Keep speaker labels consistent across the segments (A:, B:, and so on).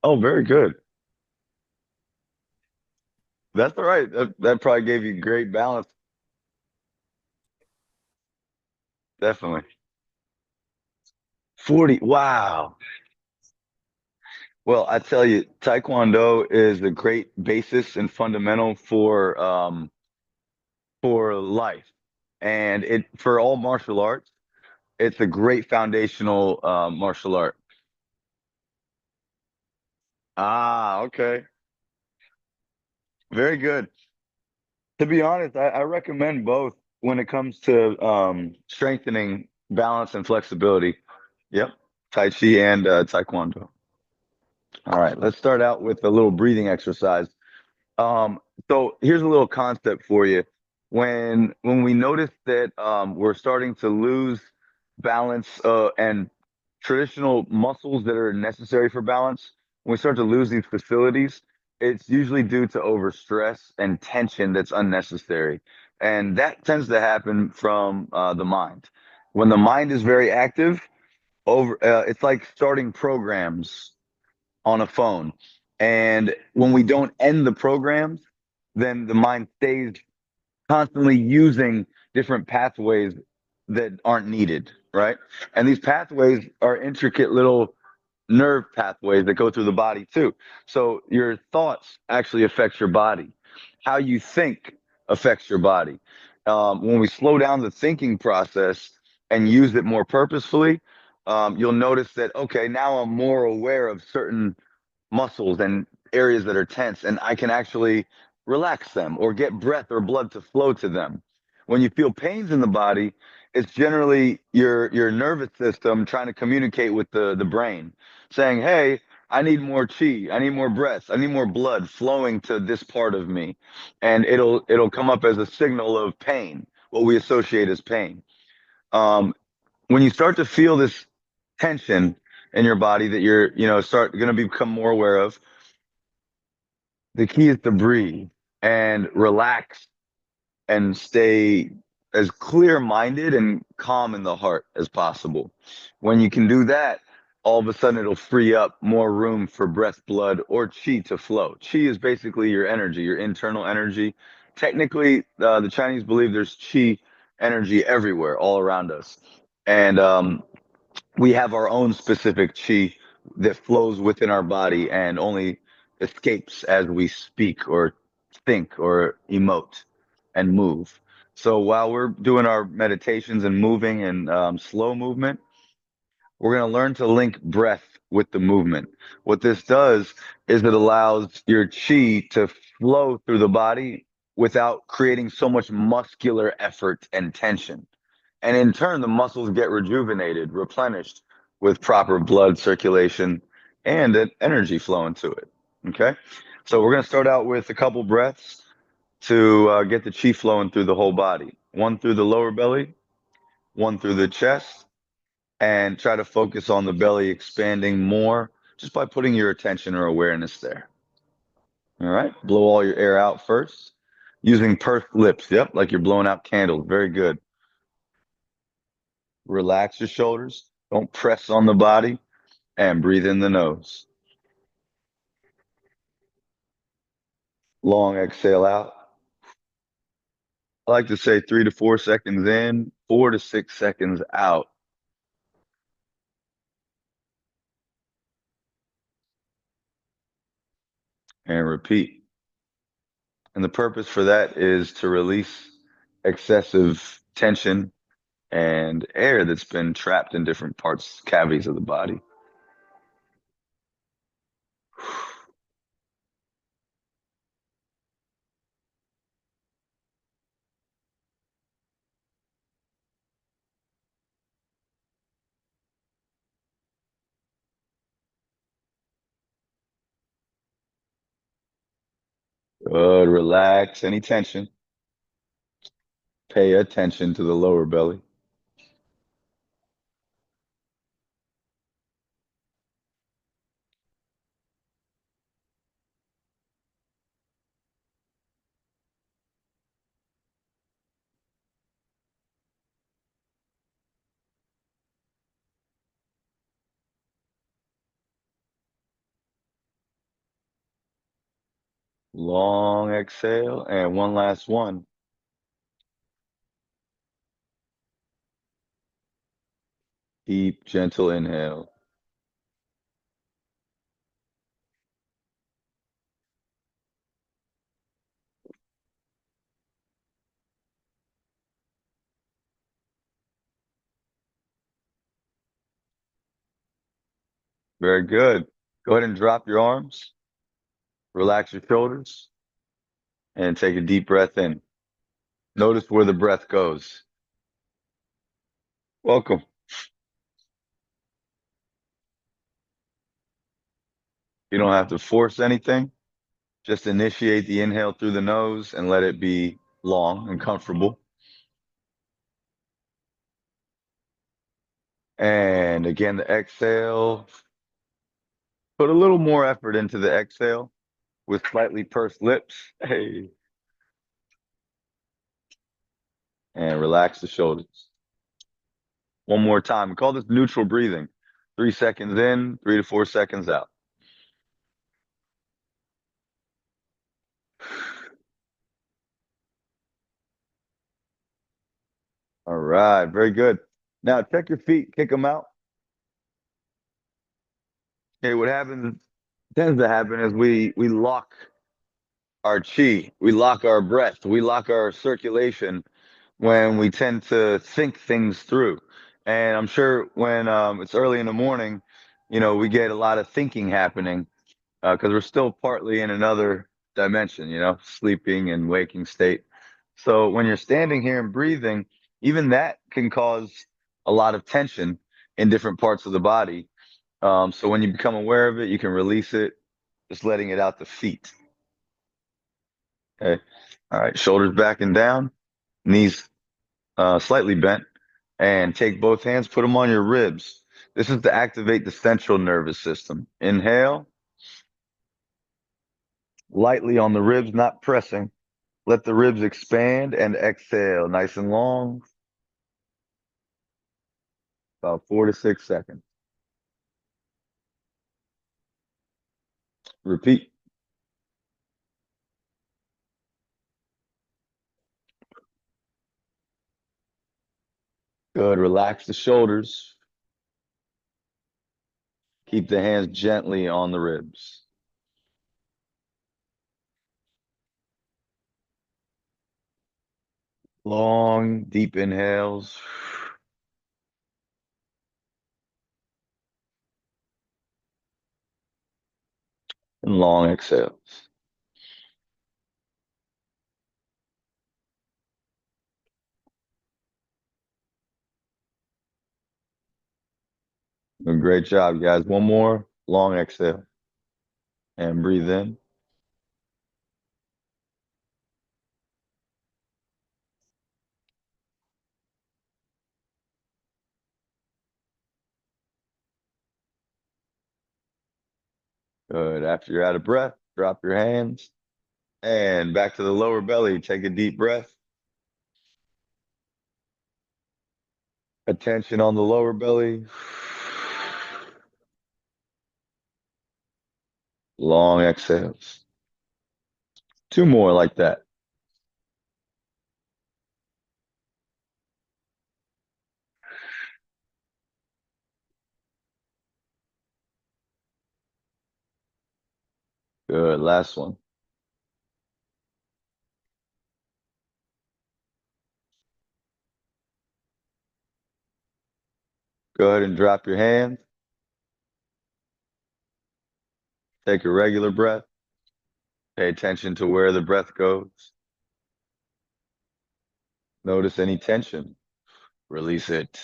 A: Oh, very good. That's all right. That probably gave you great balance. Definitely. 40. Wow. Well, I tell you, Taekwondo is a great basis and fundamental for life. And it for all martial arts, it's a great foundational martial art. Ah, okay. Very good. To be honest, I recommend both when it comes to strengthening balance and flexibility. Yep. Tai Chi and Taekwondo. All right, let's start out with a little breathing exercise. Um, so here's a little concept for you. When we notice that we're starting to lose balance and traditional muscles that are necessary for balance, when we start to lose these facilities, it's usually due to overstress and tension that's unnecessary. And that tends to happen from the mind. When the mind is very active, it's like starting programs on a phone. And when we don't end the programs, then the mind stays constantly using different pathways that aren't needed, right? And these pathways are intricate little nerve pathways that go through the body too. So your thoughts actually affects your body. How you think affects your body. When we slow down the thinking process and use it more purposefully, you'll notice that, okay, now I'm more aware of certain muscles and areas that are tense, and I can actually relax them or get breath or blood to flow to them. When you feel pains in the body, it's generally your nervous system trying to communicate with the brain, saying, "Hey, I need more chi, I need more breath, I need more blood flowing to this part of me," and it'll come up as a signal of pain, what we associate as pain. Um, when you start to feel this tension in your body that you're, start going to become more aware of, the key is to breathe and relax and stay as clear-minded and calm in the heart as possible. When you can do that, all of a sudden it'll free up more room for breath, blood, or chi to flow. Chi is basically your energy, your internal energy. Technically, the Chinese believe there's chi energy everywhere, all around us. And we have our own specific chi that flows within our body and only escapes as we speak or think or emote and move. So while we're doing our meditations and moving and slow movement, we're going to learn to link breath with the movement. What this does is it allows your chi to flow through the body without creating so much muscular effort and tension. And in turn, the muscles get rejuvenated, replenished with proper blood circulation and an energy flowing to it. Okay. So we're going to start out with a couple breaths to get the chi flowing through the whole body. One through the lower belly, one through the chest, and try to focus on the belly expanding more just by putting your attention or awareness there. All right. Blow all your air out first using pursed lips. Yep. Like you're blowing out candles. Very good. Relax your shoulders. Don't press on the body and breathe in the nose. Long exhale out. I like to say 3 to 4 seconds in, 4 to 6 seconds out, and repeat. And the purpose for that is to release excessive tension and air that's been trapped in different parts, cavities of the body. Good. Relax any tension. Pay attention to the lower belly. Long exhale and one last one. Deep, gentle inhale. Very good. Go ahead and drop your arms, relax your shoulders, and take a deep breath in. Notice where the breath goes. Welcome. You don't have to force anything. Just initiate the inhale through the nose and let it be long and comfortable. And again, the exhale. Put a little more effort into the exhale with slightly pursed lips. Hey, and relax the shoulders. One more time. We call this neutral breathing. 3 seconds in, 3 to 4 seconds out. All right, very good. Now check your feet, kick them out. Okay, what happens tends to happen is we lock our chi, we lock our breath, we lock our circulation when we tend to think things through. And I'm sure when it's early in the morning, we get a lot of thinking happening because we're still partly in another dimension, sleeping and waking state. So when you're standing here and breathing, even that can cause a lot of tension in different parts of the body. So when you become aware of it, you can release it, just letting it out the feet. Okay. All right. Shoulders back and down, knees slightly bent, and take both hands, put them on your ribs. This is to activate the central nervous system. Inhale, lightly on the ribs, not pressing. Let the ribs expand and exhale, nice and long, about 4 to 6 seconds. Repeat. Good. Relax the shoulders. Keep the hands gently on the ribs. Long, deep inhales and long exhales. Great job, guys. One more long exhale and breathe in. Good. After you're out of breath, drop your hands and back to the lower belly. Take a deep breath. Attention on the lower belly. Long exhales. Two more like that. Good. Last one. Go ahead and drop your hands. Take a regular breath. Pay attention to where the breath goes. Notice any tension. Release it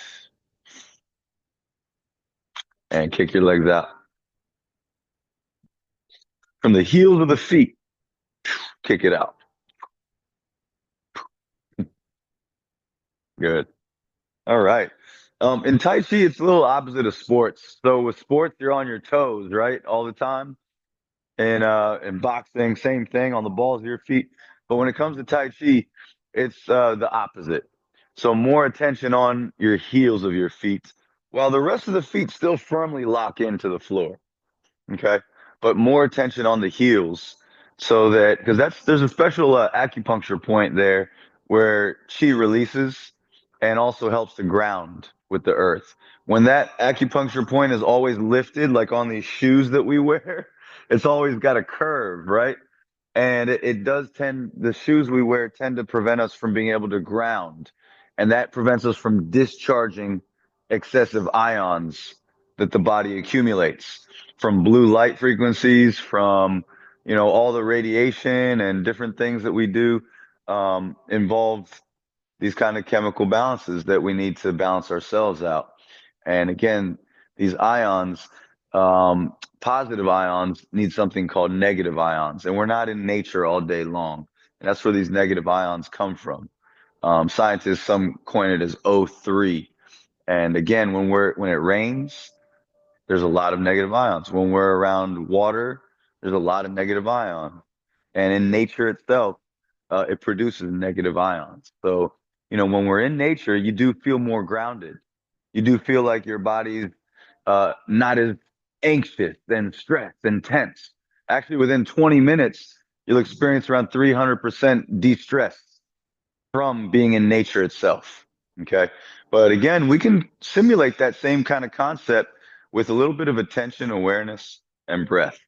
A: and kick your legs out. From the heels of the feet, kick it out. Good. All right. In Tai Chi, it's a little opposite of sports. So with sports, you're on your toes, right? All the time. And in boxing, same thing on the balls of your feet. But when it comes to Tai Chi, it's the opposite. So more attention on your heels of your feet, while the rest of the feet still firmly lock into the floor. Okay. But more attention on the heels. so that because that's there's a special acupuncture point there where chi releases and also helps to ground with the earth. When that acupuncture point is always lifted, like on these shoes that we wear, it's always got a curve, right? And it does tend, the shoes we wear tend to prevent us from being able to ground. And that prevents us from discharging excessive ions that the body accumulates from blue light frequencies, from, all the radiation and different things that we do involve these kind of chemical balances that we need to balance ourselves out. And again, these ions, positive ions, need something called negative ions. And we're not in nature all day long. And that's where these negative ions come from. Scientists, some coin it as O3. And again, when it rains, there's a lot of negative ions. When we're around water, there's a lot of negative ions. And in nature itself, it produces negative ions. So, when we're in nature, you do feel more grounded. You do feel like your body's not as anxious and stressed and tense. Actually, within 20 minutes, you'll experience around 300% de-stress from being in nature itself. Okay. But again, we can simulate that same kind of concept with a little bit of attention, awareness, and breath.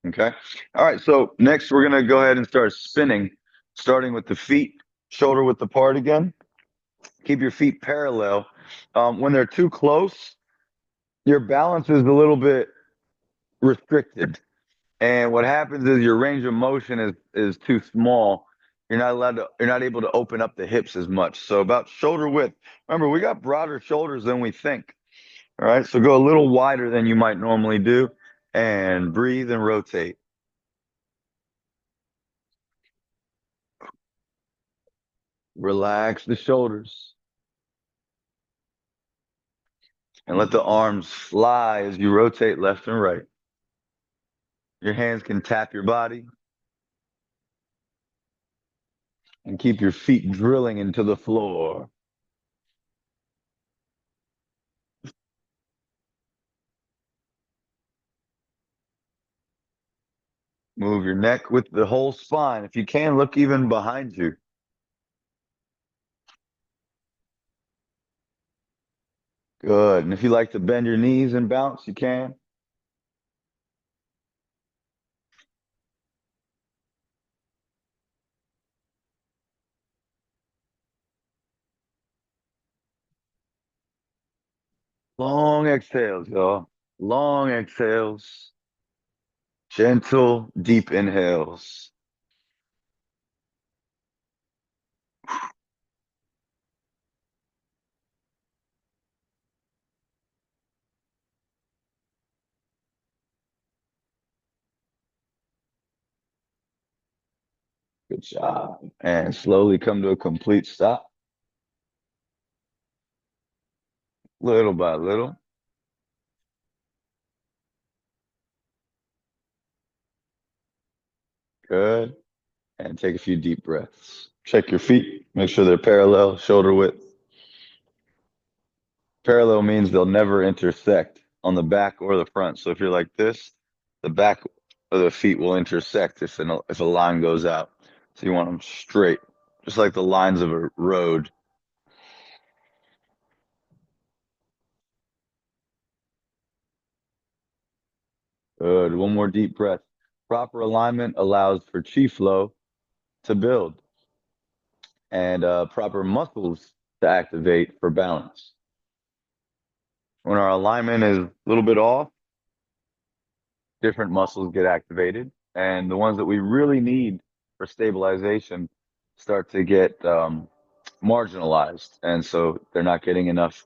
A: Okay. All right. So next, we're going to go ahead and start spinning, starting with the feet, shoulder width apart again. Keep your feet parallel. When they're too close, your balance is a little bit restricted. And what happens is your range of motion is too small. You're not able to open up the hips as much. So about shoulder width. Remember, we got broader shoulders than we think. All right. So go a little wider than you might normally do and breathe and rotate. Relax the shoulders and let the arms fly as you rotate left and right. Your hands can tap your body and keep your feet drilling into the floor. Move your neck with the whole spine. If you can, look even behind you. Good. And if you like to bend your knees and bounce, you can. Long exhales, y'all. Long exhales. Gentle, deep inhales. Good job. And slowly come to a complete stop, little by little. Good. And take a few deep breaths. Check your feet. Make sure they're parallel, shoulder width. Parallel means they'll never intersect on the back or the front. So if you're like this, the back of the feet will intersect if a line goes out. So you want them straight, just like the lines of a road. Good. One more deep breath. Proper alignment allows for chi flow to build and proper muscles to activate for balance. When our alignment is a little bit off, different muscles get activated, and the ones that we really need for stabilization start to get marginalized, and so they're not getting enough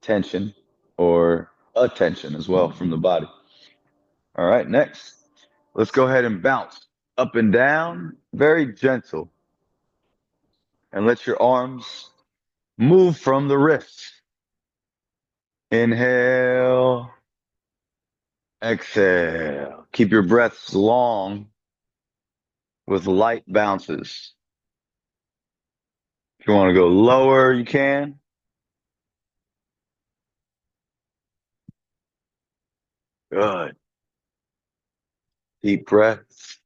A: tension or attention as well from the body. All right, next, let's go ahead and bounce up and down, very gentle, and let your arms move from the wrists. Inhale, exhale. Keep your breaths long with light bounces. If you want to go lower, you can. Good. Deep breaths.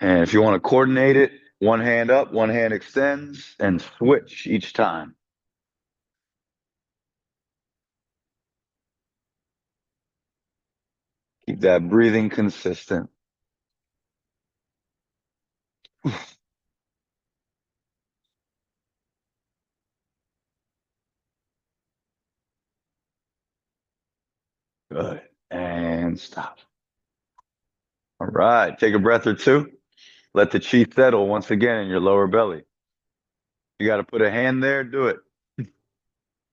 A: And if you want to coordinate it, one hand up, one hand extends, and switch each time. Keep that breathing consistent. Good. And stop. All right. Take a breath or two. Let the chi settle once again in your lower belly. You got to put a hand there, do it.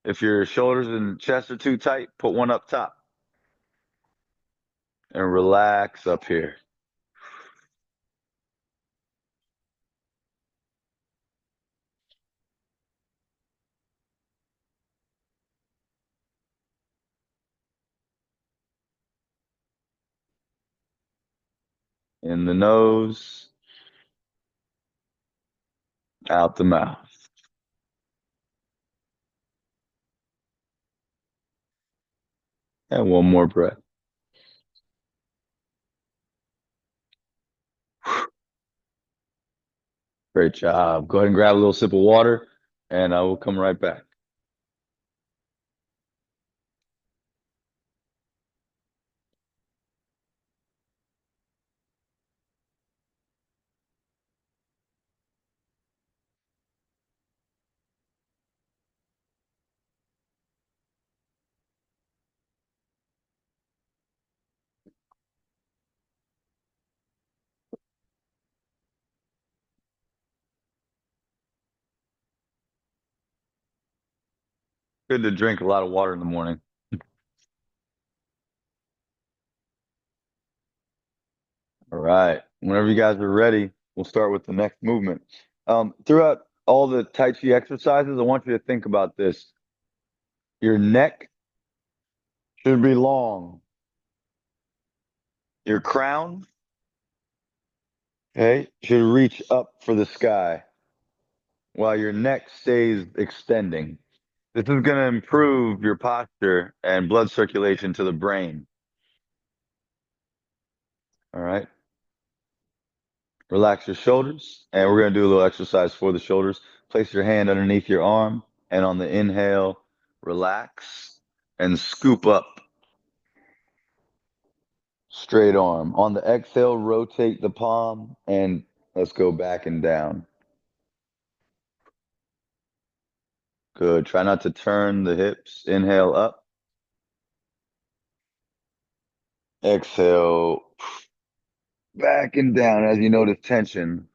A: If your shoulders and chest are too tight, put one up top and relax up here. In the nose, out the mouth. And one more breath. Great job. Go ahead and grab a little sip of water, and I will come right back. Good to drink a lot of water in the morning. All right. Whenever you guys are ready, we'll start with the next movement. Throughout all the Tai Chi exercises, I want you to think about this. Your neck should be long. Your crown, okay, should reach up for the sky while your neck stays extending. This is going to improve your posture and blood circulation to the brain. All right. Relax your shoulders, and we're going to do a little exercise for the shoulders. Place your hand underneath your arm, and on the inhale, relax and scoop up. Straight arm. On the exhale, rotate the palm, and let's go back and down. Good. Try not to turn the hips. Inhale up. Exhale back and down as you notice tension.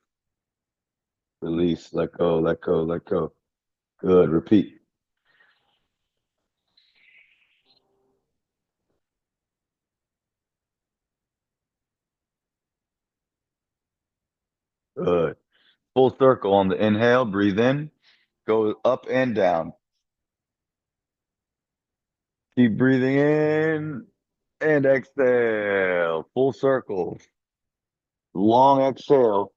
A: Release, let go, let go, let go. Good. Repeat. Good. Full circle on the inhale. Breathe in. Go up and down. Keep breathing in and exhale. Full circle. Long exhale.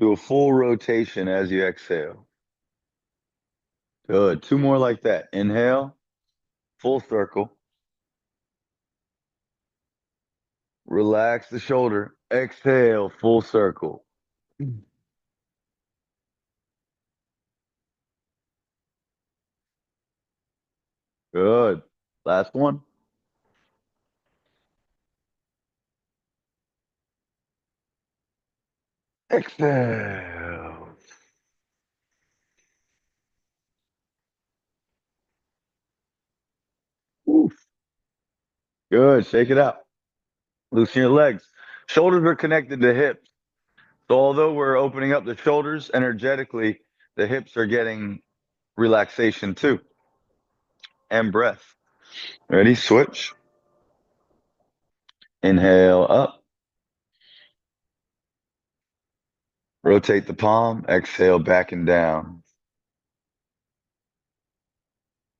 A: Do a full rotation as you exhale. Good. Two more like that. Inhale. Full circle. Relax the shoulder. Exhale. Full circle. Good. Last one. Exhale. Oof. Good. Shake it out. Loosen your legs. Shoulders are connected to hips. So although we're opening up the shoulders energetically, the hips are getting relaxation too. And breath. Ready? Switch. Inhale up. Rotate the palm. Exhale back and down.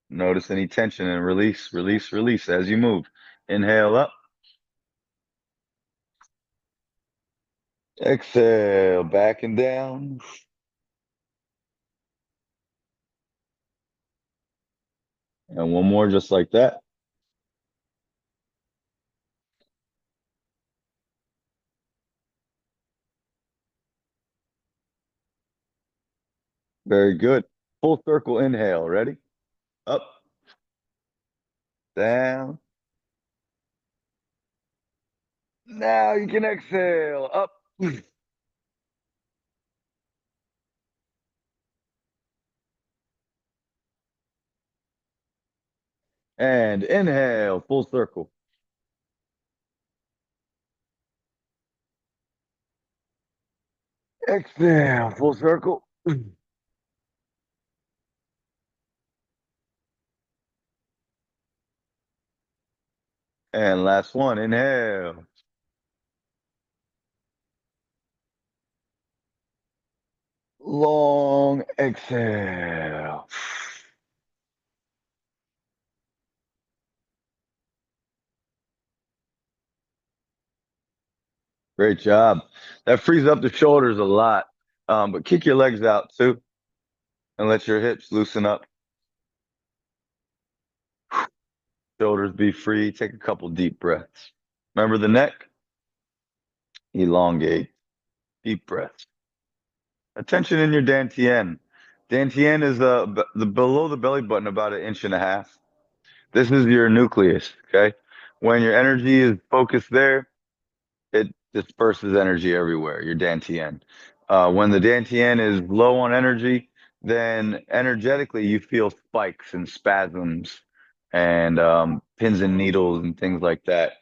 A: Notice any tension and release, release, release as you move. Inhale up. Exhale back and down. And one more just like that. Very good. Full circle inhale. Ready? Up, down. Now you can exhale. Up and inhale. Full circle. Exhale. Full circle. And last one. Inhale. Long exhale. Great job. That frees up the shoulders a lot. But kick your legs out too and let your hips loosen up. Shoulders be free. Take a couple deep breaths. Remember the neck? Elongate. Deep breaths. Attention in your dantian. Dantian is the below the belly button, about an inch and a half. This is your nucleus. Okay. When your energy is focused there, it disperses energy everywhere, your dantian. When the dantian is low on energy, then energetically you feel spikes and spasms and pins and needles and things like that.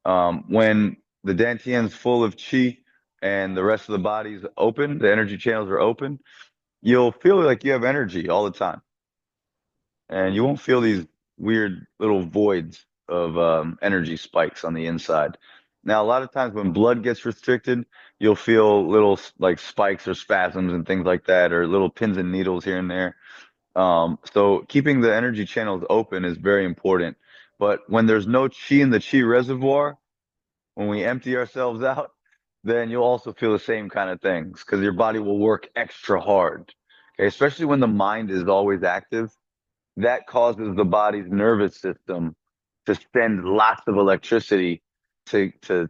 A: When the dantian's full of chi and the rest of the body's open, the energy channels are open, you'll feel like you have energy all the time, and you won't feel these weird little voids of energy spikes on the inside. Now, a lot of times when blood gets restricted, you'll feel little like spikes or spasms and things like that, or little pins and needles here and there. So keeping the energy channels open is very important. But when there's no chi in the chi reservoir, when we empty ourselves out, then you'll also feel the same kind of things because your body will work extra hard. Okay, especially when the mind is always active, that causes the body's nervous system to send lots of electricity to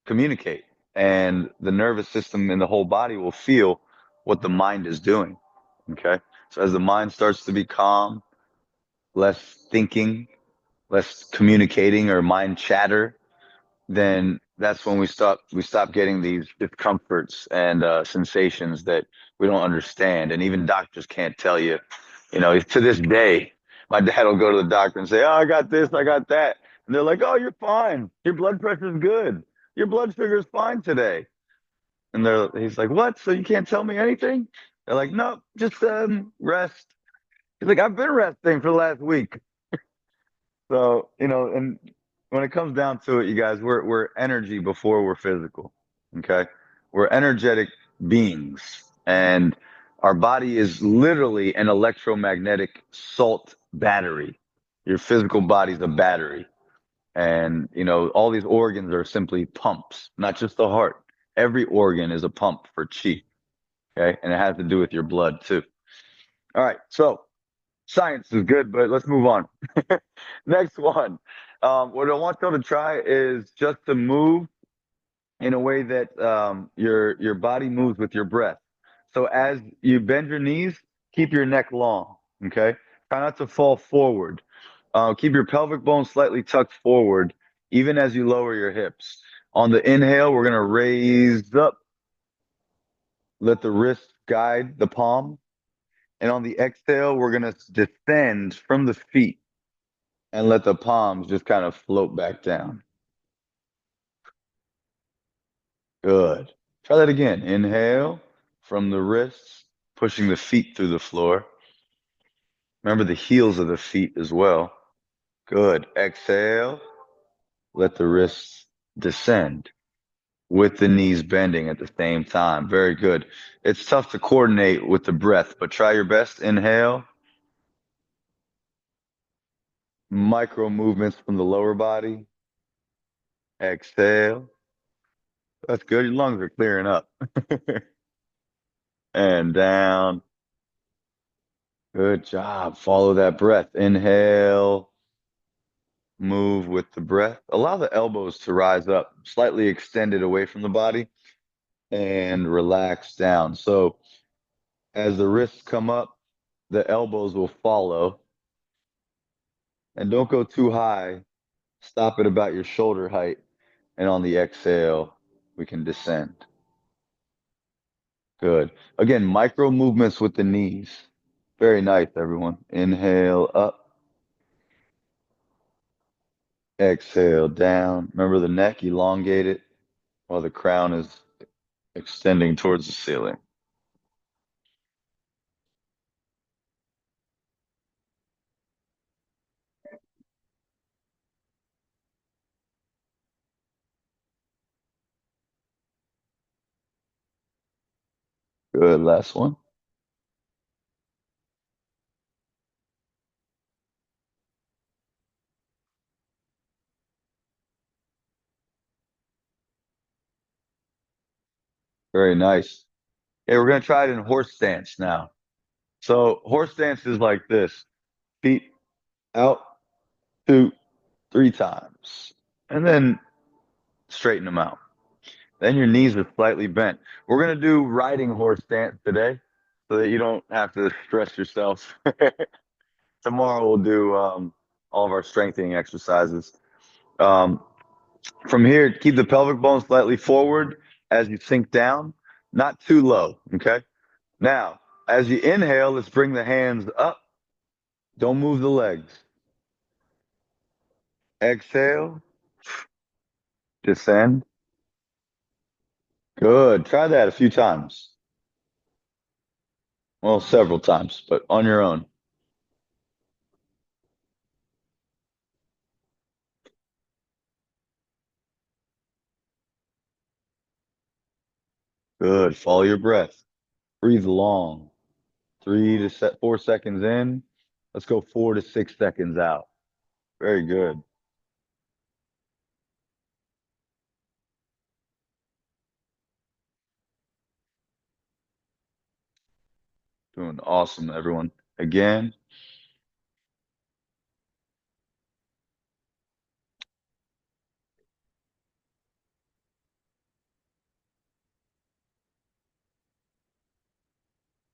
A: communicate. And the nervous system in the whole body will feel what the mind is doing. Okay. So as the mind starts to be calm, less thinking, less communicating or mind chatter, then that's when we stop getting these discomforts and sensations that we don't understand, and even doctors can't tell you. To this day, my dad will go to the doctor and say, "Oh, I got this, I got that," and they're like, "Oh, you're fine. Your blood pressure's good. Your blood sugar's fine today." And he's like, "What? So you can't tell me anything?" They're like, "No, just rest." He's like, "I've been resting for the last week." So, and when it comes down to it, you guys, we're energy before we're physical. Okay? We're energetic beings, and our body is literally an electromagnetic salt battery. Your physical body's a battery. And, all these organs are simply pumps, not just the heart. Every organ is a pump for chi. Okay? And it has to do with your blood too. All right. So science is good, but let's move on. Next one. What I want y'all to try is just to move in a way that your body moves with your breath. So as you bend your knees, keep your neck long. Okay. Try not to fall forward. Keep your pelvic bone slightly tucked forward, even as you lower your hips. On the inhale, we're gonna raise up. Let the wrist guide the palm. And on the exhale, we're gonna descend from the feet and let the palms just kind of float back down. Good. Try that again. Inhale from the wrists, pushing the feet through the floor. Remember the heels of the feet as well. Good. Exhale. Let the wrists descend with the knees bending at the same time. Very good. It's tough to coordinate with the breath, but try your best. Inhale. Micro movements from the lower body. Exhale. That's good. Your lungs are clearing up. And down. Good job. Follow that breath. Inhale, move with the breath. Allow the elbows to rise up, slightly extended away from the body, and relax down. So As the wrists come up, the elbows will follow. And don't go too high. Stop at about your shoulder height. And on the exhale, we can descend. Good. Again, micro movements with the knees. Very nice, everyone. Inhale up, exhale down. Remember the neck, elongate it while the crown is extending towards the ceiling. Good. Last one. Very nice. Okay, we're going to try it in horse stance now. So horse stance is like this. Feet out, two, three times. And then straighten them out. Then your knees are slightly bent. We're going to do riding horse stance today so that you don't have to stress yourself. Tomorrow we'll do all of our strengthening exercises. Um, from here, keep the pelvic bone slightly forward as you sink down, not too low. Okay. Now, as you inhale, let's bring the hands up. Don't move the legs. Exhale, descend. Good. Try that a few times. Well, several times, but on your own. Good. Follow your breath. Breathe long. 4 seconds in. Let's go 4 to 6 seconds out. Very good. Doing awesome, everyone. Again,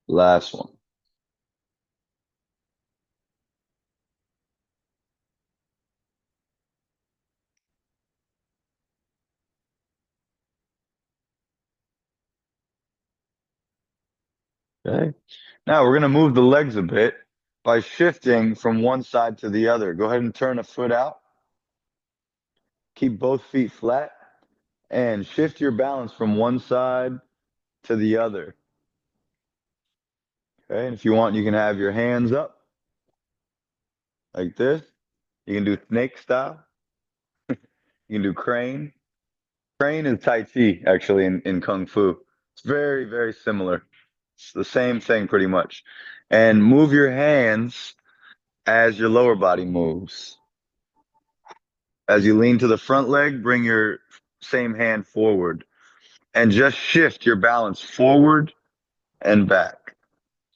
A: last one. Okay. Now we're going to move the legs a bit by shifting from one side to the other. Go ahead and turn a foot out. Keep both feet flat and shift your balance from one side to the other. Okay. And if you want, you can have your hands up like this. You can do snake style. You can do crane. Crane is Tai Chi, actually, in Kung Fu. It's very, very similar. It's the same thing, pretty much. And move your hands as your lower body moves. As you lean to the front leg, bring your same hand forward and just shift your balance forward and back.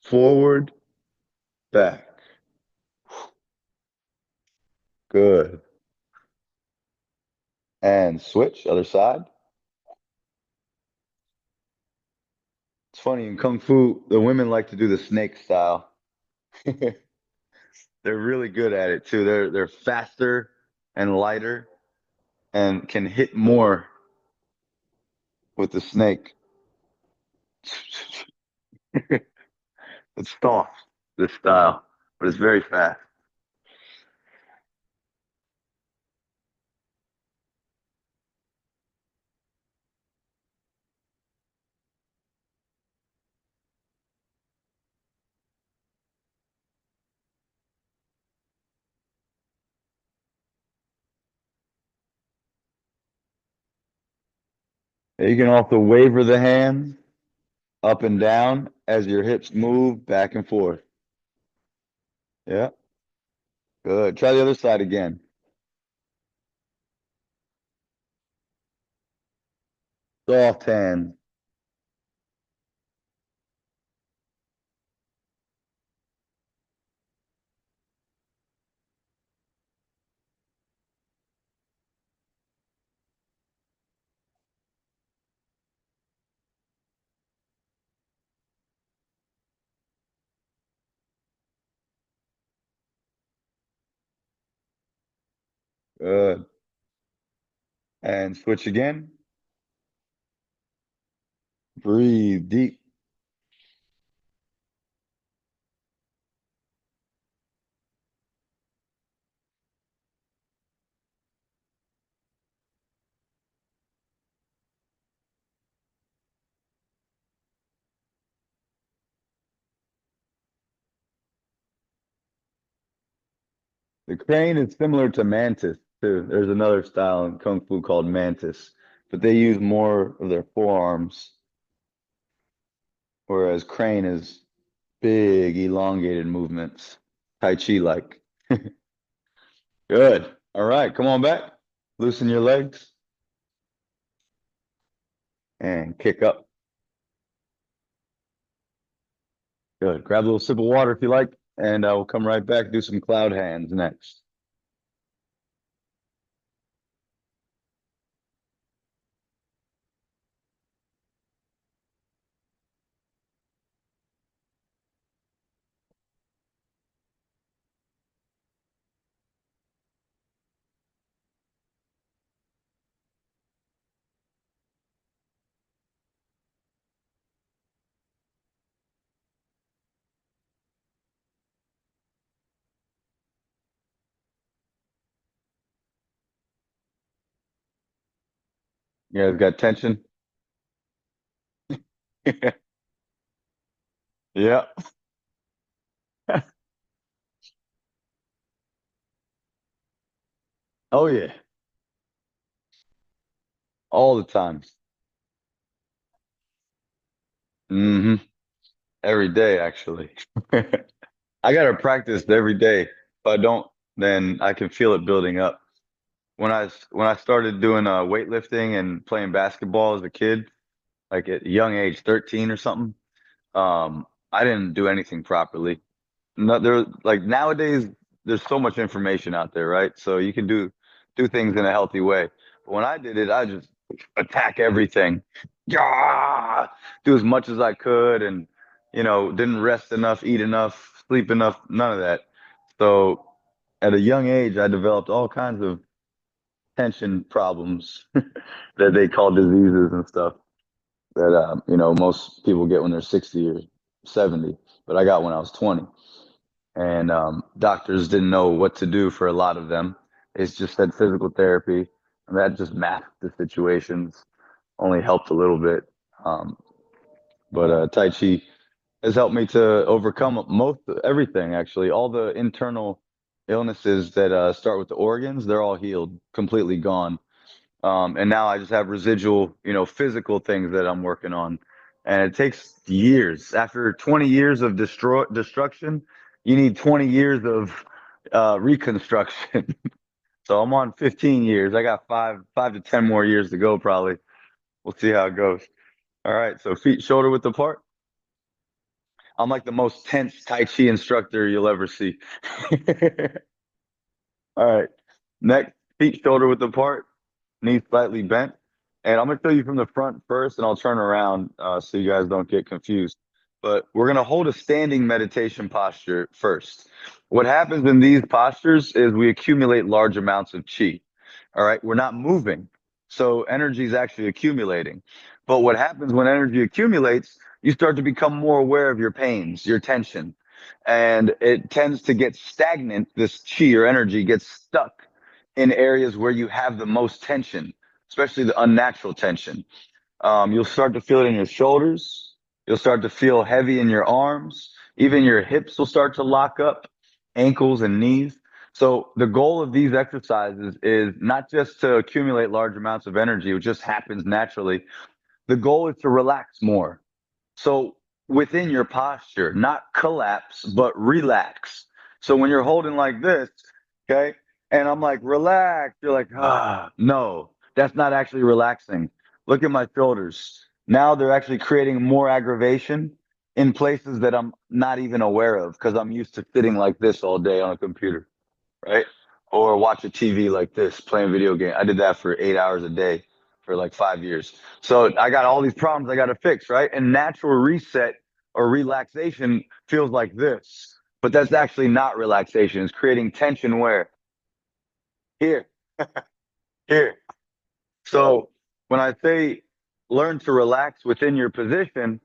A: Forward, back. Good. And switch, other side. It's funny, in Kung Fu, the women like to do the snake style. They're really good at it too. They're faster and lighter and can hit more with the snake. It's soft, this style, but it's very fast. You can also waver the hands up and down as your hips move back and forth. Yeah, good. Try the other side again. Soft hands. Good. And switch again. Breathe deep. The crane is similar to mantis too. There's another style in Kung Fu called mantis, but they use more of their forearms, whereas crane is big, elongated movements, Tai Chi like. Good. All right, come on back. Loosen your legs and kick up. Good. Grab a little sip of water if you like, and we'll come right back, do some cloud hands next. You guys got tension? Yeah. Oh yeah. All the time. Hmm. Every day, actually. I gotta practice every day. If I don't, then I can feel it building up. When I started doing weightlifting and playing basketball as a kid, like at a young age, 13 or something, I didn't do anything properly. No, there like nowadays there's so much information out there, right? So you can do things in a healthy way. But when I did it, I just attack everything. Yeah, do as much as I could and didn't rest enough, eat enough, sleep enough, none of that. So at a young age, I developed all kinds of tension problems that they call diseases and stuff that most people get when they're 60 or 70, but I got when I was 20. And doctors didn't know what to do for a lot of them. It's just said physical therapy, and that just masked the situations, only helped a little bit. Um, but Tai Chi has helped me to overcome most everything, actually. All the internal illnesses that start with the organs, they're all healed, completely gone. And now I just have residual, physical things that I'm working on. And it takes years. After 20 years of destruction, you need 20 years of reconstruction. So I'm on 15 years. I got 5 to 10 more years to go, probably. We'll see how it goes. All right. So feet shoulder width apart. I'm like the most tense Tai Chi instructor you'll ever see. All right. Next, feet shoulder width apart. Knees slightly bent. And I'm going to show you from the front first, and I'll turn around so you guys don't get confused. But we're going to hold a standing meditation posture first. What happens in these postures is we accumulate large amounts of chi. All right, we're not moving. So energy is actually accumulating. But what happens when energy accumulates, you start to become more aware of your pains, your tension. And it tends to get stagnant. This chi or energy gets stuck in areas where you have the most tension, especially the unnatural tension. You'll start to feel it in your shoulders. You'll start to feel heavy in your arms. Even your hips will start to lock up, ankles and knees. So the goal of these exercises is not just to accumulate large amounts of energy, which just happens naturally. The goal is to relax more. So within your posture, not collapse, but relax. So when you're holding like this, okay, and I'm like, relax, you're like, no, that's not actually relaxing. Look at my shoulders. Now they're actually creating more aggravation in places that I'm not even aware of because I'm used to sitting like this all day on a computer, right? Or watch a TV like this, playing video game. I did that for 8 hours a day for like 5 years. So I got all these problems I got to fix, right? And natural reset or relaxation feels like this, but that's actually not relaxation. It's creating tension where here. Here. So when I say learn to relax within your position,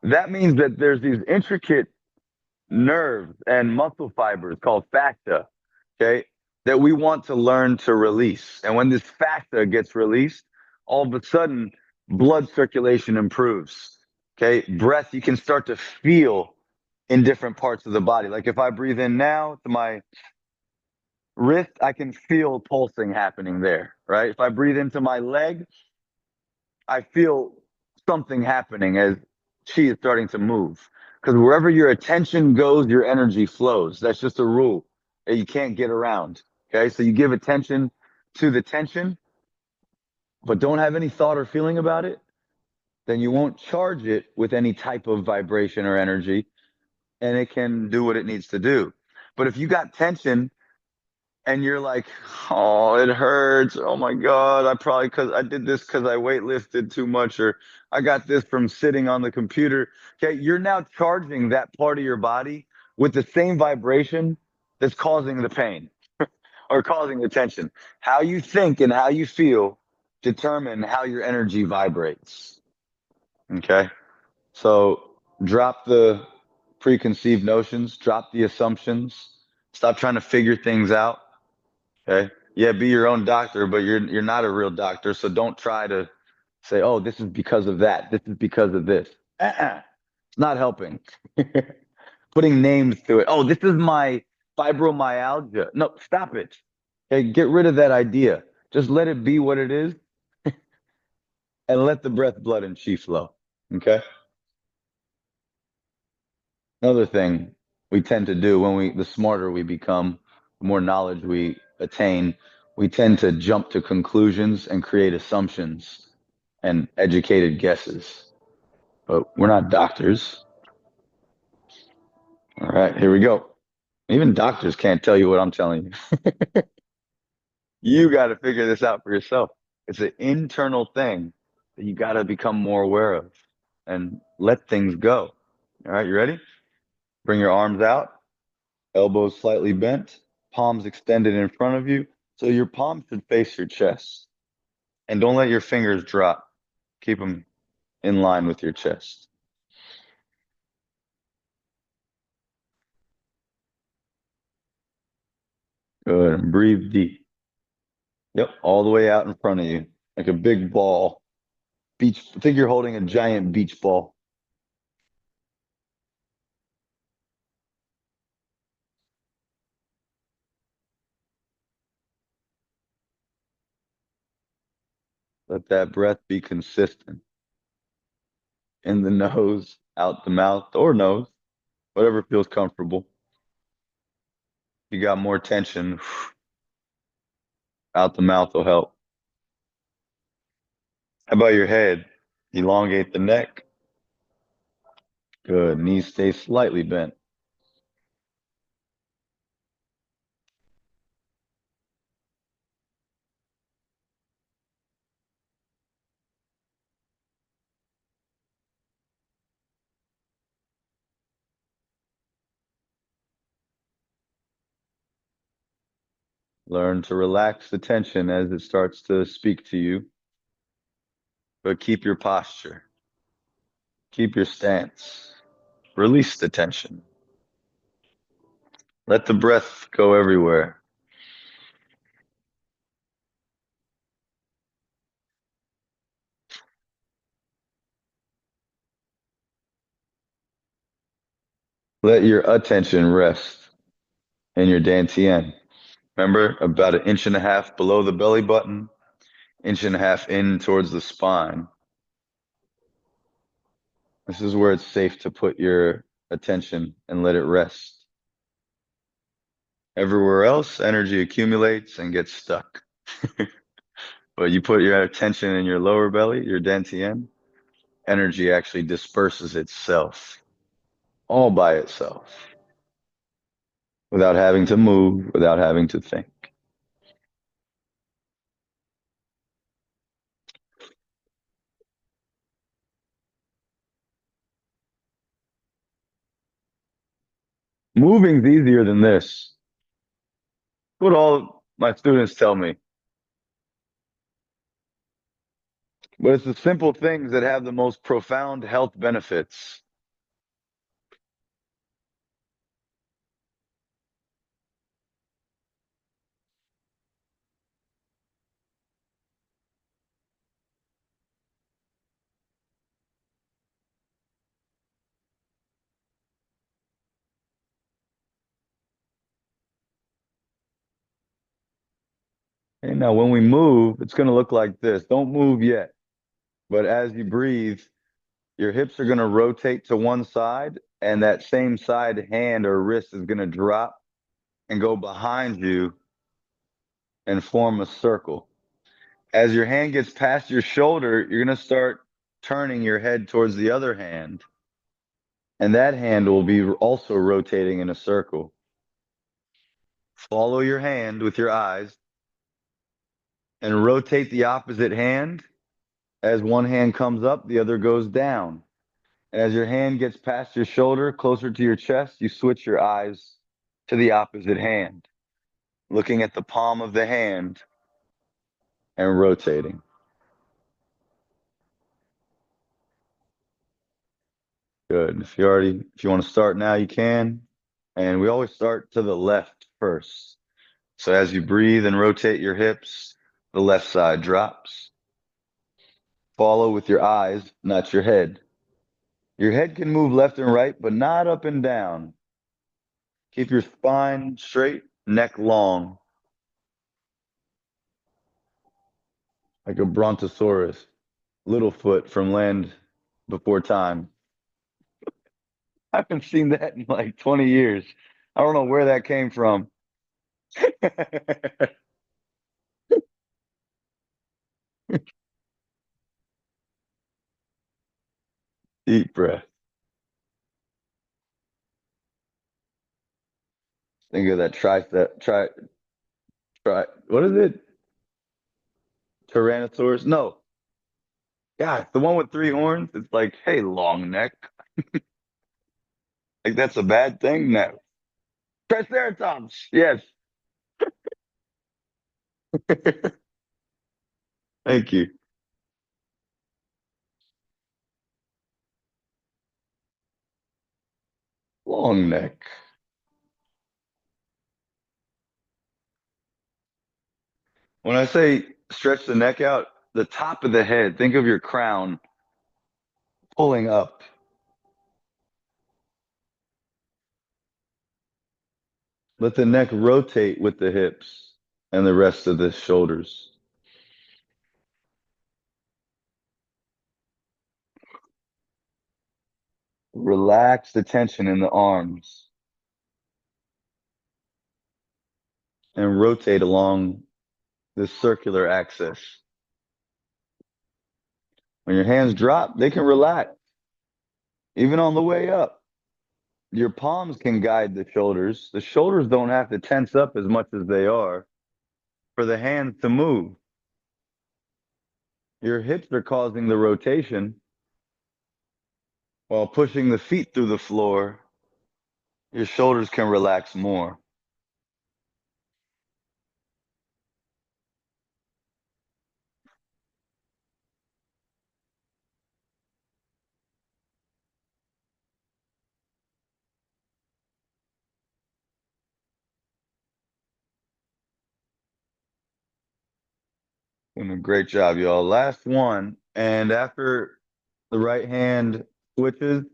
A: that means that there's these intricate nerves and muscle fibers called fascia, okay, that we want to learn to release. And when this fascia gets released, all of a sudden, blood circulation improves. Okay, breath you can start to feel in different parts of the body. Like if I breathe in now to my wrist, I can feel pulsing happening there, right? If I breathe into my leg, I feel something happening as chi is starting to move. Because wherever your attention goes, your energy flows. That's just a rule that you can't get around. Okay, so you give attention to the tension, but don't have any thought or feeling about it, then you won't charge it with any type of vibration or energy, and it can do what it needs to do. But if you got tension and you're like, oh, it hurts. Oh my God, I probably because I did this because I weightlifted too much, or I got this from sitting on the computer. Okay, you're now charging that part of your body with the same vibration that's causing the pain or causing the tension. How you think and how you feel determine how your energy vibrates. Okay, so drop the preconceived notions, drop the assumptions, stop trying to figure things out. Okay. Yeah, be your own doctor, but you're not a real doctor, so don't try to say, "Oh, this is because of that. This is because of this." It's not helping. Putting names to it. Oh, this is my fibromyalgia. No, stop it. Okay, get rid of that idea. Just let it be what it is and let the breath, blood, and chi flow. Okay. Another thing we tend to do the smarter we become, the more knowledge we attain, we tend to jump to conclusions and create assumptions and educated guesses. But we're not doctors. All right, here we go. Even doctors can't tell you what I'm telling you. You got to figure this out for yourself. It's an internal thing that you got to become more aware of and let things go. All right, you ready? Bring your arms out. Elbows slightly bent, palms extended in front of you. So your palms should face your chest. And don't let your fingers drop. Keep them in line with your chest. Good. And breathe deep. Yep. All the way out in front of you, like a big ball. Beach. I think you're holding a giant beach ball. Let that breath be consistent. In the nose, out the mouth, or nose, whatever feels comfortable. You got more tension, out the mouth will help. How about your head? Elongate the neck. Good. Knees stay slightly bent. Learn to relax the tension as it starts to speak to you, but keep your posture, keep your stance, release the tension. Let the breath go everywhere. Let your attention rest in your dantian. Remember, about an inch and a half below the belly button, inch and a half in towards the spine. This is where it's safe to put your attention and let it rest. Everywhere else, energy accumulates and gets stuck. But you put your attention in your lower belly, your dantian, energy actually disperses itself all by itself without having to move, without having to think. Moving's easier than this. What all my students tell me. But it's the simple things that have the most profound health benefits. And now when we move, it's going to look like this. Don't move yet. But as you breathe, your hips are going to rotate to one side, and that same side hand or wrist is going to drop and go behind you and form a circle. As your hand gets past your shoulder, you're going to start turning your head towards the other hand, and that hand will be also rotating in a circle. Follow your hand with your eyes and rotate the opposite hand. As one hand comes up, the other goes down. And as your hand gets past your shoulder, closer to your chest, you switch your eyes to the opposite hand, looking at the palm of the hand and rotating. Good. If you want to start now, you can. And we always start to the left first. So as you breathe and rotate your hips, the left side drops. Follow with your eyes, not your head. Your head can move left and right, but not up and down. Keep your spine straight, neck long, like a brontosaurus, Littlefoot from Land Before Time. I haven't seen that in like 20 years. I don't know where that came from. Deep breath. Think of that tricep, what is it? Tyrannosaurus? No. Yeah, the one with three horns. It's like, hey, long neck. Like that's a bad thing? No. Triceratops. Yes. Thank you. Long neck. When I say stretch the neck out, the top of the head, think of your crown pulling up. Let the neck rotate with the hips and the rest of the shoulders. Relax the tension in the arms and rotate along this circular axis. When your hands drop, they can relax, even on the way up. Your palms can guide the shoulders. The shoulders don't have to tense up as much as they are for the hands to move. Your hips are causing the rotation while pushing the feet through the floor. Your shoulders can relax more. Doing a great job, y'all. Last one. And after the right hand switches,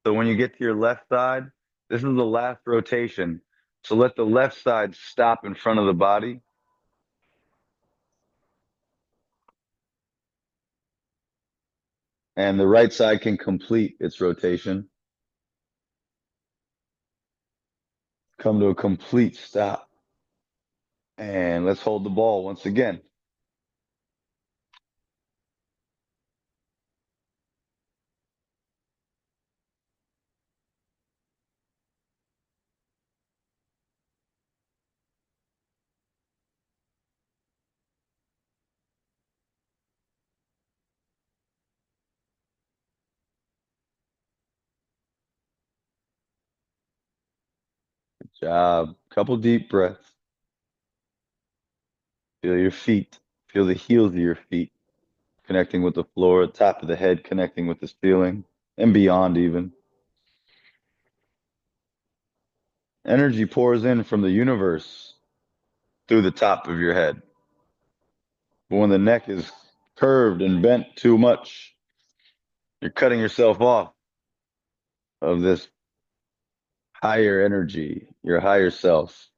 A: so when you get to your left side, this is the last rotation. So let the left side stop in front of the body, and the right side can complete its rotation. Come to a complete stop. And let's hold the ball once again. Good job. Couple deep breaths. Feel your feet. Feel the heels of your feet. connecting with the floor, top of the head connecting with the ceiling, and beyond even. Energy pours in from the universe through the top of your head. But when the neck is curved and bent too much, you're cutting yourself off of this higher energy, your higher self.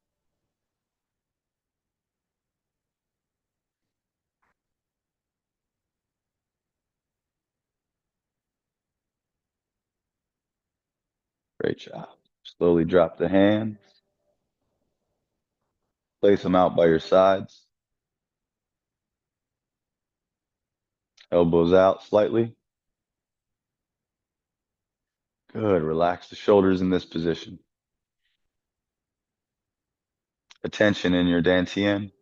A: Great job. Slowly drop the hands, place them out by your sides, elbows out slightly. Good. Relax the shoulders in this position. Attention in your dantian.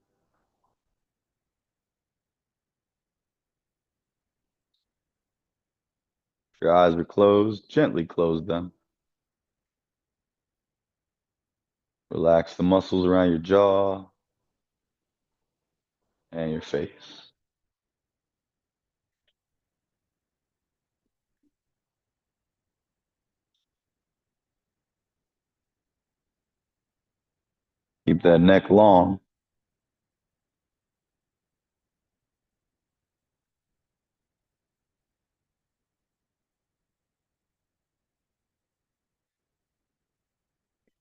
A: If your eyes are closed, gently close them. Relax the muscles around your jaw and your face. Keep that neck long.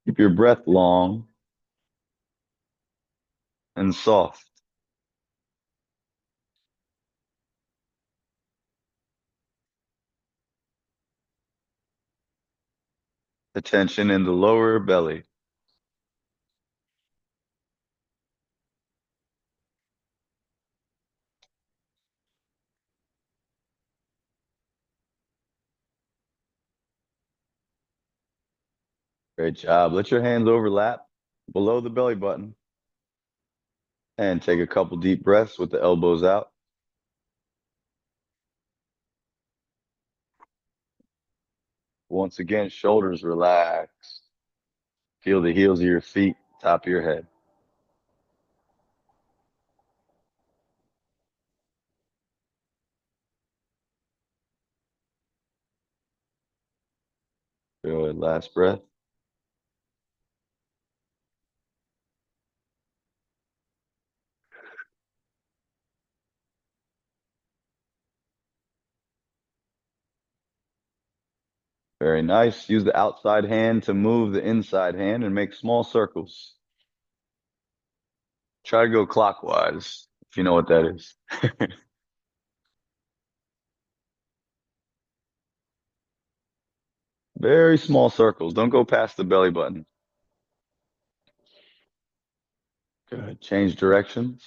A: Keep your breath long and soft. Attention in the lower belly. Great job. Let your hands overlap below the belly button and take a couple deep breaths with the elbows out. Once again, shoulders relaxed. Feel the heels of your feet, top of your head. Good. Last breath. Very nice. Use the outside hand to move the inside hand and make small circles. Try to go clockwise, if you know what that is. Very small circles. Don't go past the belly button. Good. Change directions.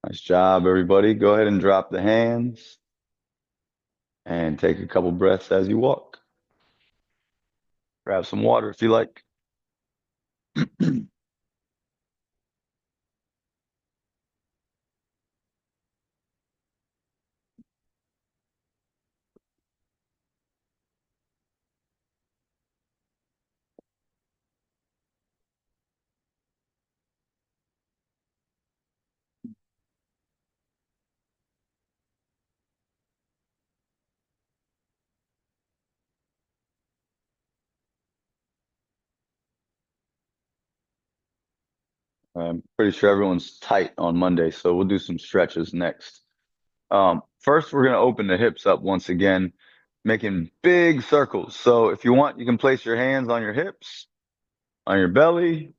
A: Nice job, everybody. Go ahead and drop the hands and take a couple breaths as you walk. Grab some water if you like. I'm pretty sure everyone's tight on Monday, so we'll do some stretches next. First, we're going to open the hips up once again, making big circles. So if you want, you can place your hands on your hips, on your belly,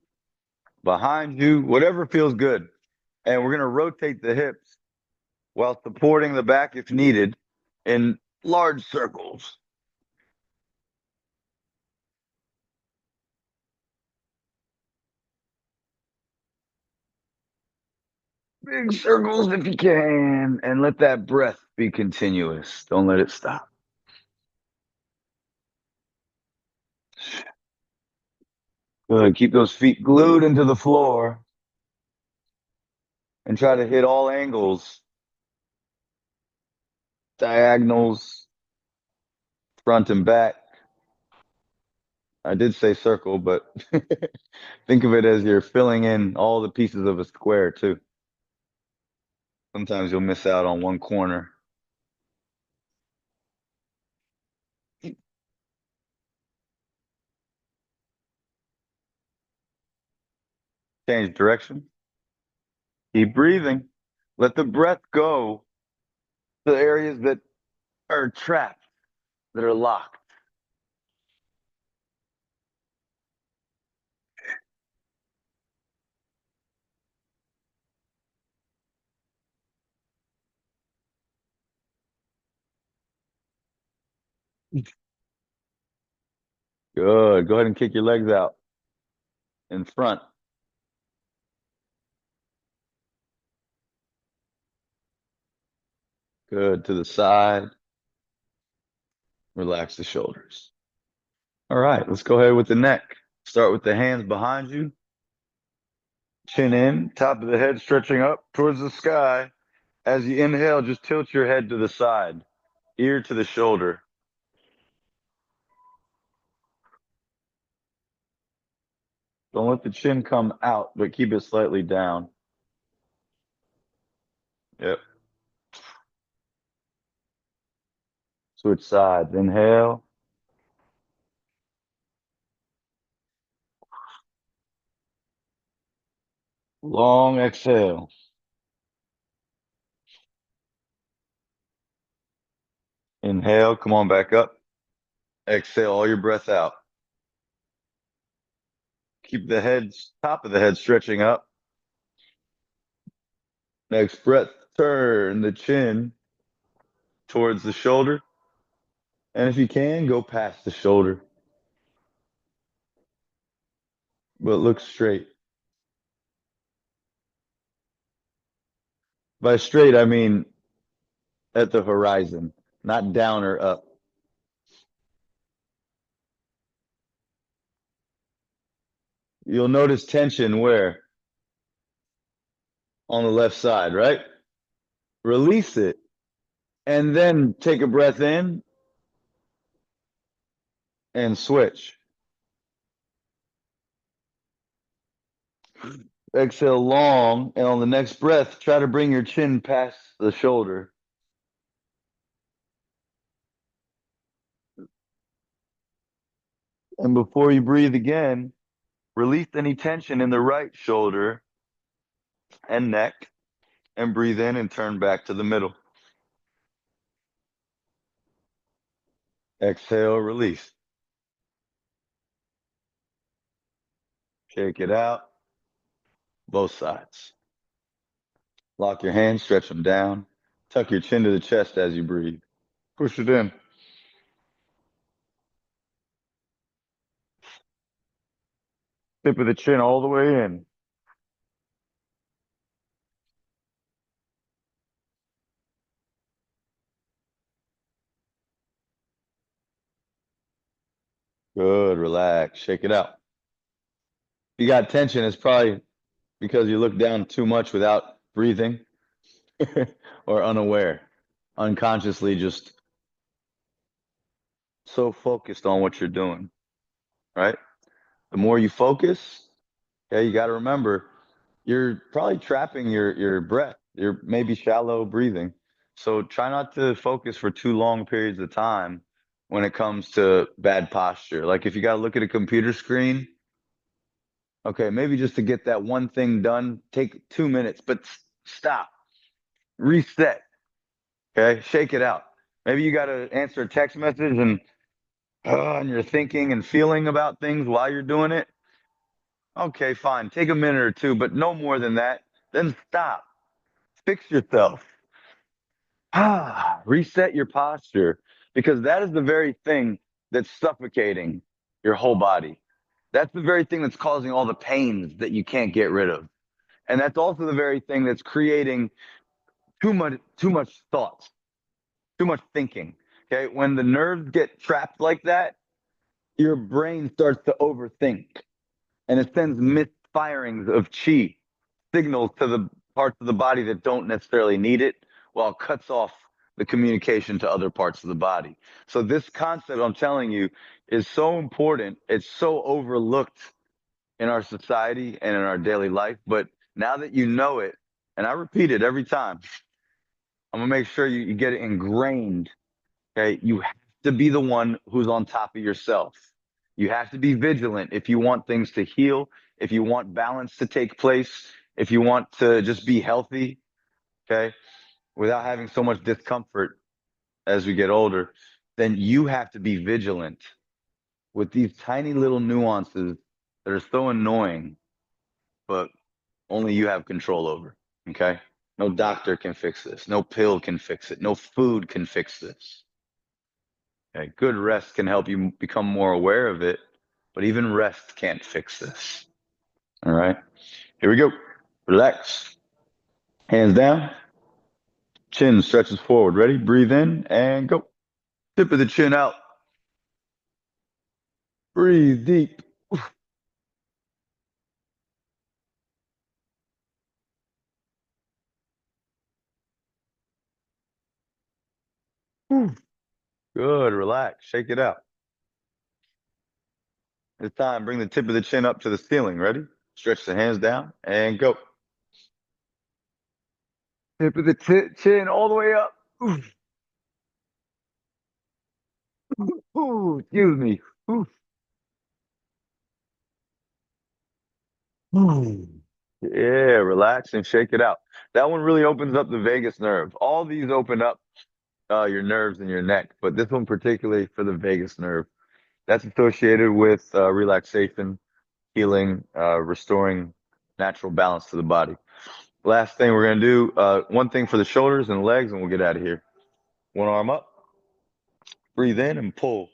A: behind you, whatever feels good. And we're going to rotate the hips while supporting the back if needed in large circles. Big circles if you can, and let that breath be continuous. Don't let it stop. Good. Keep those feet glued into the floor and try to hit all angles, diagonals, front and back. I did say circle, but think of it as you're filling in all the pieces of a square too. Sometimes you'll miss out on one corner. Change direction. Keep breathing. Let the breath go to the areas that are trapped, that are locked. Good. Go ahead and kick your legs out in front. Good. To the side. Relax the shoulders. All right. Let's go ahead with the neck. Start with the hands behind you. Chin in. Top of the head stretching up towards the sky. As you inhale, just tilt your head to the side, ear to the shoulder. Don't let the chin come out, but keep it slightly down. Yep. Switch sides. Inhale. Long exhale. Inhale. Come on back up. Exhale all your breath out. Keep the head, top of the head stretching up. Next breath, turn the chin towards the shoulder. And if you can, go past the shoulder, but look straight. By straight, I mean at the horizon, not down or up. You'll notice tension where? On the left side, right? Release it and then take a breath in and switch. Exhale long, and on the next breath, try to bring your chin past the shoulder. And before you breathe again, release any tension in the right shoulder and neck and breathe in and turn back to the middle. Exhale, release. Shake it out, both sides. Lock your hands, stretch them down. Tuck your chin to the chest as you breathe. Push it in. Tip of the chin all the way in. Good, relax, shake it out. If you got tension, it's probably because you look down too much without breathing or unaware, unconsciously just so focused on what you're doing, right? The more you focus, okay, you got to remember you're probably trapping your breath. You're maybe shallow breathing. So try not to focus for too long periods of time when it comes to bad posture. Like if you got to look at a computer screen, okay, maybe just to get that one thing done, take 2 minutes, but stop, reset, okay, shake it out. Maybe you got to answer a text message and you're thinking and feeling about things while you're doing it. Okay, fine. Take a minute or two, but no more than that. Then stop. Fix yourself. Reset your posture because that is the very thing that's suffocating your whole body. That's the very thing that's causing all the pains that you can't get rid of. And that's also the very thing that's creating too much thoughts, too much thinking. Okay. When the nerves get trapped like that, your brain starts to overthink and it sends misfirings of chi signals to the parts of the body that don't necessarily need it while it cuts off the communication to other parts of the body. So this concept, I'm telling you, is so important. It's so overlooked in our society and in our daily life. But now that you know it, and I repeat it every time, I'm gonna make sure you get it ingrained. Okay. You have to be the one who's on top of yourself. You have to be vigilant if you want things to heal, if you want balance to take place, if you want to just be healthy, okay, without having so much discomfort as we get older, then you have to be vigilant with these tiny little nuances that are so annoying, but only you have control over. Okay. No doctor can fix this. No pill can fix it. No food can fix this. Okay. Good rest can help you become more aware of it, but even rest can't fix this. All right. Here we go. Relax. Hands down. Chin stretches forward. Ready? Breathe in and go. Tip of the chin out. Breathe deep. Good. Relax. Shake it out. This time, bring the tip of the chin up to the ceiling. Ready? Stretch the hands down and go. Tip of the chin all the way up. Ooh, excuse me. Ooh. Ooh. Yeah, relax and shake it out. That one really opens up the vagus nerve. All these open up your nerves in your neck, but this one particularly for the vagus nerve. That's associated with relaxation, healing, restoring natural balance to the body. Last thing we're gonna do, one thing for the shoulders and legs, and we'll get out of here. One arm up, breathe in and pull.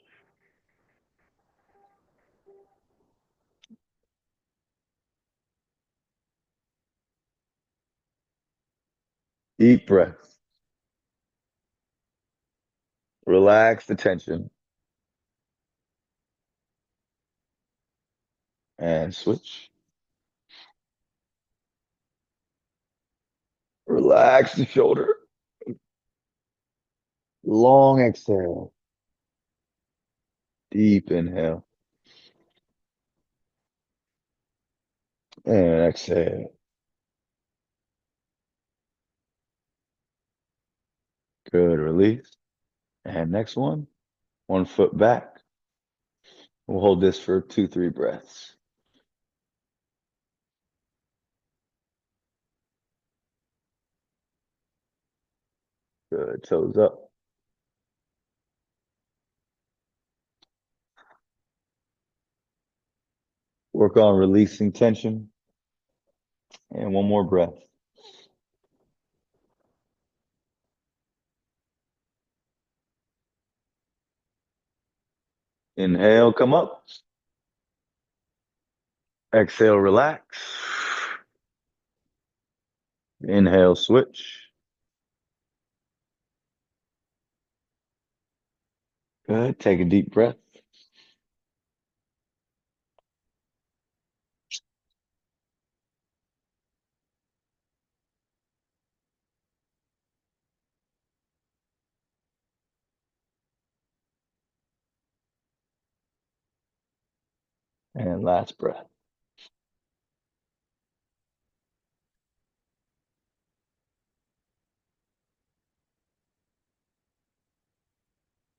A: Deep breath. Relax the tension and switch. Relax the shoulder. Long exhale. Deep inhale and exhale. Good. Release. And next one foot back. We'll hold this for 2, 3 breaths. Good. Toes up. Work on releasing tension. And one more breath. Inhale, come up. Exhale, relax. Inhale, switch. Good. Take a deep breath. And last breath.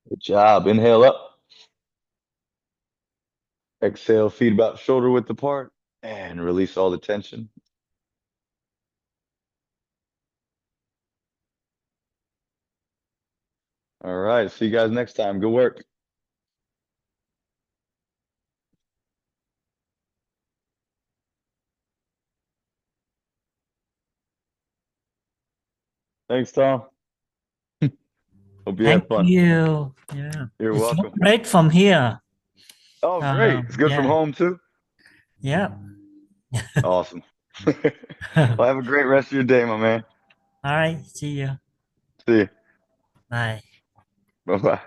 A: Good job. Inhale up. Exhale, feet about shoulder width apart. And release all the tension. All right. See you guys next time. Good work. Thanks, Tom. Hope you
B: Thank
A: had fun.
B: you. Yeah,
A: You're
B: it's look
A: welcome.
B: great from here.
A: Oh, great. It's good from
B: Yeah,
A: home too.
B: yeah.
A: Awesome. Well, have a great rest of your day, my man.
B: All right, see you.
A: See you.
B: Bye.
A: Bye bye.